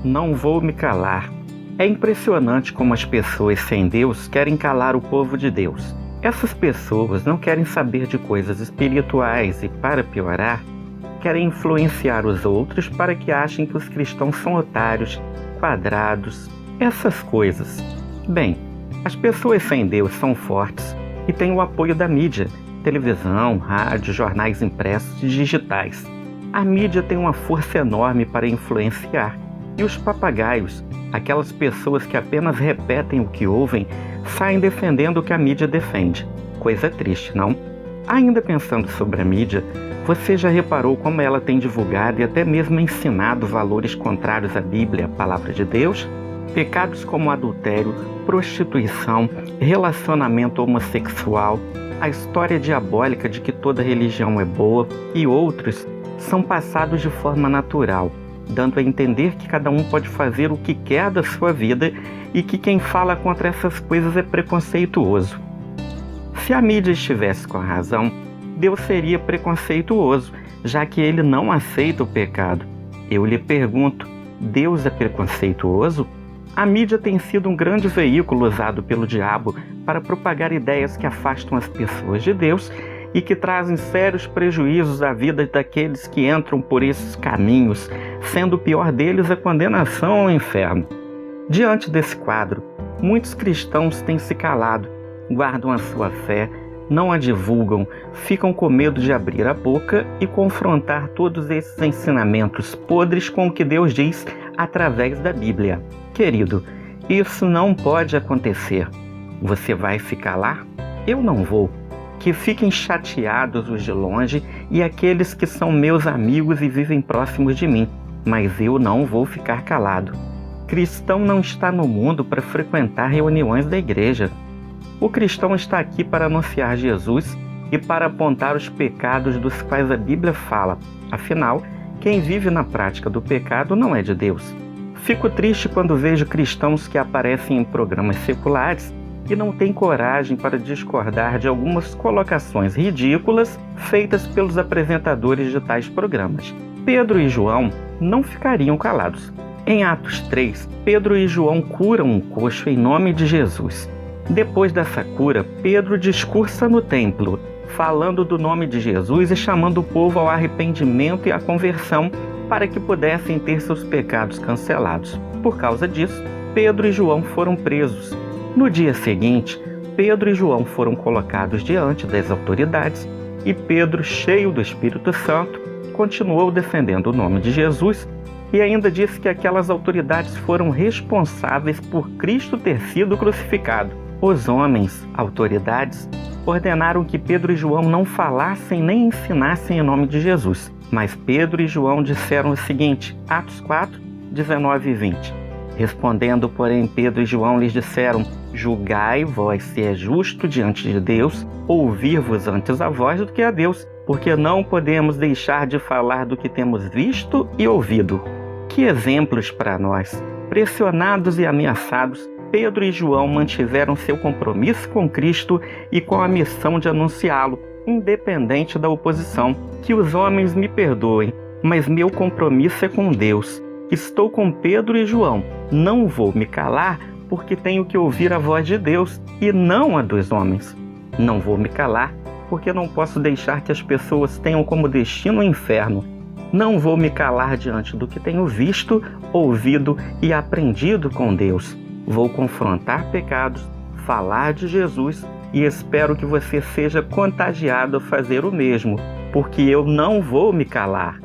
Não vou me calar. É impressionante como as pessoas sem Deus querem calar o povo de Deus. Essas pessoas não querem saber de coisas espirituais e, para piorar, querem influenciar os outros para que achem que os cristãos são otários, quadrados, essas coisas. Bem, as pessoas sem Deus são fortes e têm o apoio da mídia, televisão, rádio, jornais impressos e digitais. A mídia tem uma força enorme para influenciar. E os papagaios, aquelas pessoas que apenas repetem o que ouvem, saem defendendo o que a mídia defende. Coisa triste, não? Ainda pensando sobre a mídia, você já reparou como ela tem divulgado e até mesmo ensinado valores contrários à Bíblia, a palavra de Deus? Pecados como adultério, prostituição, relacionamento homossexual, a história diabólica de que toda religião é boa e outros são passados de forma natural, dando a entender que cada um pode fazer o que quer da sua vida e que quem fala contra essas coisas é preconceituoso. Se a mídia estivesse com a razão, Deus seria preconceituoso, já que ele não aceita o pecado. Eu lhe pergunto, Deus é preconceituoso? A mídia tem sido um grande veículo usado pelo diabo para propagar ideias que afastam as pessoas de Deus e que trazem sérios prejuízos à vida daqueles que entram por esses caminhos, sendo o pior deles a condenação ao inferno. Diante desse quadro, muitos cristãos têm se calado, guardam a sua fé, não a divulgam, ficam com medo de abrir a boca e confrontar todos esses ensinamentos podres com o que Deus diz através da Bíblia. Querido, isso não pode acontecer. Você vai ficar lá? Eu não vou. Que fiquem chateados os de longe e aqueles que são meus amigos e vivem próximos de mim, mas eu não vou ficar calado. Cristão não está no mundo para frequentar reuniões da igreja. O cristão está aqui para anunciar Jesus e para apontar os pecados dos quais a Bíblia fala. Afinal, quem vive na prática do pecado não é de Deus. Fico triste quando vejo cristãos que aparecem em programas seculares e não têm coragem para discordar de algumas colocações ridículas feitas pelos apresentadores de tais programas. Pedro e João não ficariam calados. Em Atos 3, Pedro e João curam um coxo em nome de Jesus. Depois dessa cura, Pedro discursa no templo, falando do nome de Jesus e chamando o povo ao arrependimento e à conversão para que pudessem ter seus pecados cancelados. Por causa disso, Pedro e João foram presos. No dia seguinte, Pedro e João foram colocados diante das autoridades e Pedro, cheio do Espírito Santo, continuou defendendo o nome de Jesus e ainda disse que aquelas autoridades foram responsáveis por Cristo ter sido crucificado. Os homens, autoridades, ordenaram que Pedro e João não falassem nem ensinassem em nome de Jesus. Mas Pedro e João disseram o seguinte, Atos 4, 19 e 20. Respondendo, porém, Pedro e João lhes disseram, julgai vós se é justo diante de Deus ouvir-vos antes a vós do que a Deus, porque não podemos deixar de falar do que temos visto e ouvido. Que exemplos para nós! Pressionados e ameaçados, Pedro e João mantiveram seu compromisso com Cristo e com a missão de anunciá-lo, independente da oposição. Que os homens me perdoem, mas meu compromisso é com Deus. Estou com Pedro e João. Não vou me calar porque tenho que ouvir a voz de Deus e não a dos homens. Não vou me calar porque não posso deixar que as pessoas tenham como destino o inferno. Não vou me calar diante do que tenho visto, ouvido e aprendido com Deus. Vou confrontar pecados, falar de Jesus e espero que você seja contagiado a fazer o mesmo, porque eu não vou me calar.